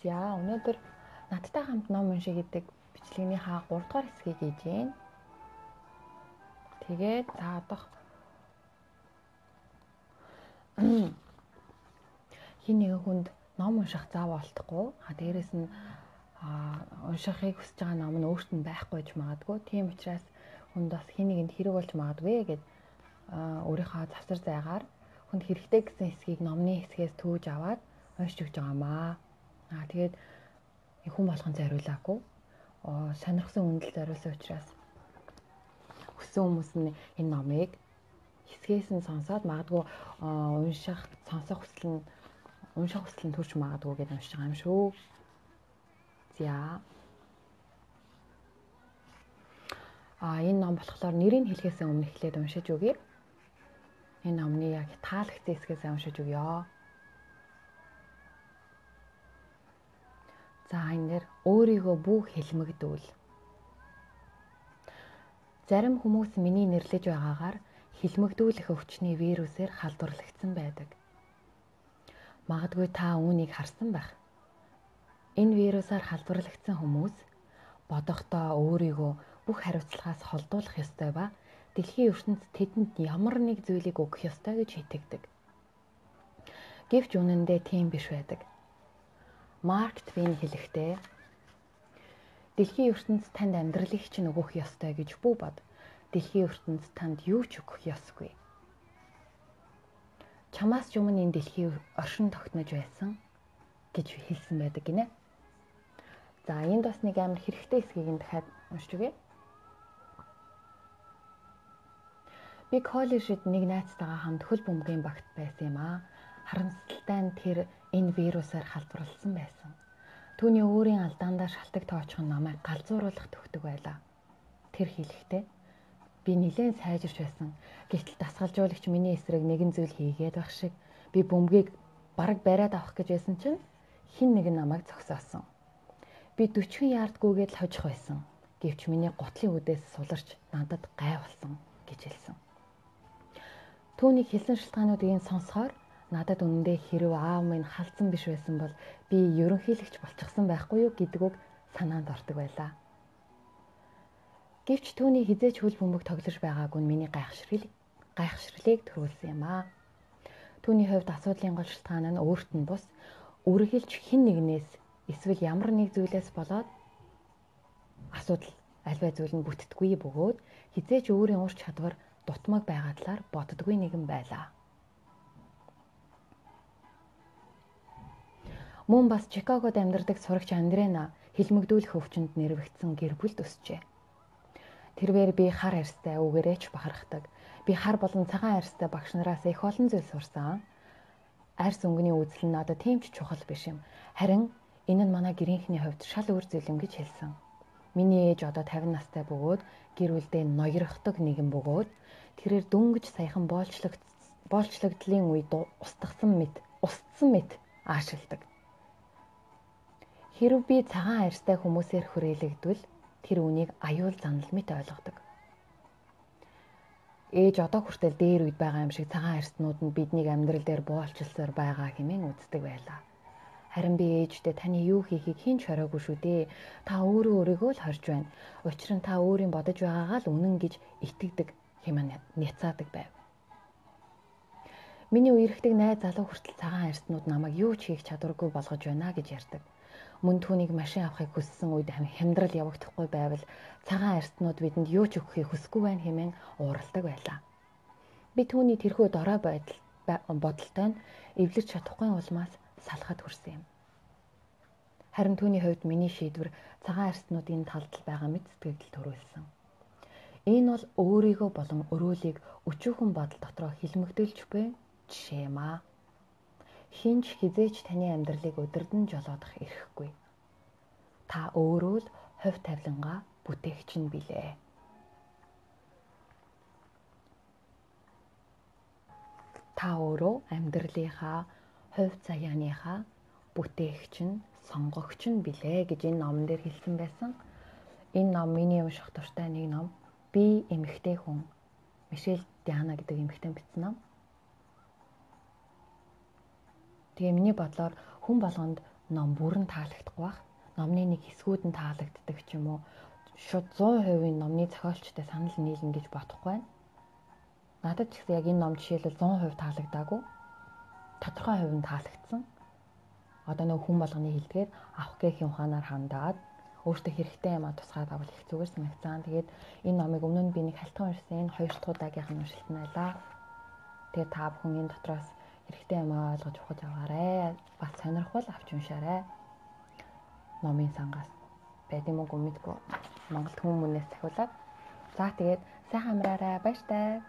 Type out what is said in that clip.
За өнөөдөр надтай хамт ном уншиг гэдэг бичлэгнийхаа 3 дугаар хэсгийг хийж байна. Тэгээд за одох хин нэгэн хүнд ном унших заавал олдохгүй. Дээрээс нь уншихыг хүсэж байгаа ном нь өөрт нь байхгүй ч магадгүй. Тийм учраас хүнд бас хин нэгэнд хэрэг болж магадгүй гэд өөрийнхөө завсар зайгаар хүнд хэрэгтэй гэсэн хэсгийг номны хэсгээс төвж аваад уншиж өгч байгаамаа. Тэгээд хүн болгон зориулаагүй. Сонирхсан үнэлэл зориулсан учраас хүссэн хүмүүс нь энэ номыг хэсгээс нь сонсоод магадгүй унших хүсэл нь төрж магадгүй гэж уншиж байгаа юм шүү. За. Энэ ном болохоор нэрийг хэлэхээс өмнө эхлээд уншиж өгье. Энэ номны яг таалагдсан хэсгээс уншиж өгье. За энэ дээр өөрийгөө бүх хэлмэгдүүл. Зарим хүмүүс миний нэрлэж байгаагаар хэлмэгдүүлэх өвчний вирусээр халдварлагдсан байдаг. Магадгүй та үүнийг харсан байх. Энэ вирусаар халдварлагдсан хүмүүс бодохдоо өөрийгөө бүх хариуцлагаас холдуулах ёстой ба дэлхийн ертөнцид тэдэнд ямар нэг зүйлийг өгөх ёстой гэж итгэдэг. Гэвч үнэндээ тийм биш байдаг. Марк Твен хэлэхдээ дэлхийн ертөнцид танд амьдралыг чинь өгөх ёстой гэж бүү бод. Дэлхийн ертөнцид танд юу ч өгөх ёсгүй. Чамаас ч өмнө энэ дэлхий оршин тогтнож байсан гэж хэлсэн байдаг гинэ. За энд бас нэг амар хэрэгтэй хэсгийг нь дахиад уншиж өгье. Би коллежид нэг найзтайгаа хамт хөл бөмбөгийн багт байсан юм аа. Харамсалтай нь тэр энэ вирусаар халдварласан байсан. Түүний өөрийн алдаандаа шалтак тоочхон намайг галзууруулах төгтөг байлаа. Тэр хэлэхдээ би нэлээд сайжирч байсан. Гэтэл дасгалжуулагч миний эсрэг нэгэн зүйл хийгээд байх шиг би бөмбөгийг бараг бариад авах гэж байсан чинь хин нэг нь намайг зогсоосон. Би 40 яардгүйгээд л хожих байсан. Гэвч миний гутлын үдээс суларч надад гай болсон гэж хэлсэн. Түүний хэлсэн шалтгаануудыг сонсохоор надад үнэндээ хэрв аав минь халдсан биш байсан бол би ерөнхийлөгч болчихсон байхгүй юу гэдэг үг санаанд ордог байлаа. Гэвч түүний хизээч хөл бөмбөг тоглож байгаагүй нь миний гайхшралыг төрүүлсэн юм аа. Түүний хувьд асуудлын гол шалтгаан нь өөрт нь бус үргэлж хэн нэгнээс эсвэл ямар нэг зүйлээс болоод асуудал альва зүйл нь бүтдэггүй бөгөөд хизээч өөрийн ур чадвар дутмаг байгаа талаар боддоггүй нэгэн байлаа. Мөн бас Чикагод амьдардаг сурагч Андрена хэлмэгдүүлэх өвчнөд нэрвэгдсэн гэр бүлд өсчээ. Тэрээр би хар арьстай үгээрээч бахархдаг. Би хар болон цагаан арьстай багш нараас их олон зүйл сурсан. Арьс өнгөний үзэл нь надад тийм ч чухал биш юм. Харин энэ нь манай гэрийнхний хувьд шал өөр зүйл юм гэж хэлсэн. Миний ээж одоо 50 настай бөгөөд гэр бүлдээ ноёрхдог нэгэн бөгөөд тэрээр дөнгөж саяхан боолчлогдлын үед устдсан мэт аашилдаг. Хэрв би цагаан арьстай хүмүүсээр хүрээлэгдвэл тэр үнийг аюул занал мэт ойлгодог. Ээж одоо хүртэл дээр үед байгаа юм шиг цагаан арьснууд нь биднийг амьдрал дээр боолчлсоор байгаа хэмээн үздэг байлаа. Харин би ээжтэй таны юу хийхийг хэн ч хороогүй шүү дээ. Та өөрийгөө л хорж байна. Учир нь та өөрийн бодож байгаагаа л үнэн гэж итгэдэг хэмээн няцаадаг байв. Миний үерхдэг найз залуу хүртэл цагаан арьснууд намайг юу ч хийх чадваргүй болгож байна гэж ярьдаг. Мөн түүнийг машин авахыг хүссэн үед хямдрал явагдахгүй байвал цагаан арьснууд бидэнд юу ч өгөхийг хүсэхгүй байна хэмээн ууралдаг байлаа. Би түүний тэрхүү дорой бодолтой нь эвлэрч чадахгүй улмаас салахад хүрсэн юм. Харин түүний хувьд миний шийдвэр цагаан арьснуудын талд байгаа мэт сэтгэл төрүүлсэн. Энэ бол өөрийгөө болон өрөөлийг өчүүхэн бодол дотроо хэлмэгдүүлж буй жишээ юм аа. Хинч хизээч таны амьдралыг өдөрдөн жолоодох эрхгүй. Та өөрөө л хувь тавилангаа бүтээгч нь билээ. Та өөрөө амьдралынхаа хувь заяаныхаа бүтээгч нь, сонгогч нь билээ гэж энэ номон дээр хэлсэн байсан. Энэ ном миний унших дуртай нэг ном. Би эмэгтэй хүн. Мишель Диана гэдэг эмэгтэй бичсэн ном. Тэгээ миний бодлоор хүн болгонд ном бүрэн таалагдахгүй байх. Номны нэг хэсгүүд нь таалагддаг ч юм уу. Шууд 100% номны зохиолчтой санал нийлнэ гэж бодохгүй байна. Надад ч гэсэн яг энэ ном жишээлбэл 100% таалагдаагүй. Тодорхой хувь нь таалагдсан. Одоо нэг хүн болгоны хэлдгээр авах гэхийн ухаанаар хандаад өөртөө хэрэгтэй юм а тусгаад авал их зүгээр санагцсан. Тэгээд энэ номыг өмнө нь би нэг хальтхан уншсан. Энэ 2 дахь удаагийн уншилтан байлаа. Тэгээд та бүхэн энэ дотроос хэрэгтэй юм а ойлгож ухаж аваарай. Бас сонирхвол авч уншаарай. Номын сангаас байд юм уу мэдгүй. Монголд хүмүүнээс захиулаад. За тэгээд сайхан амраарай. Баяртай.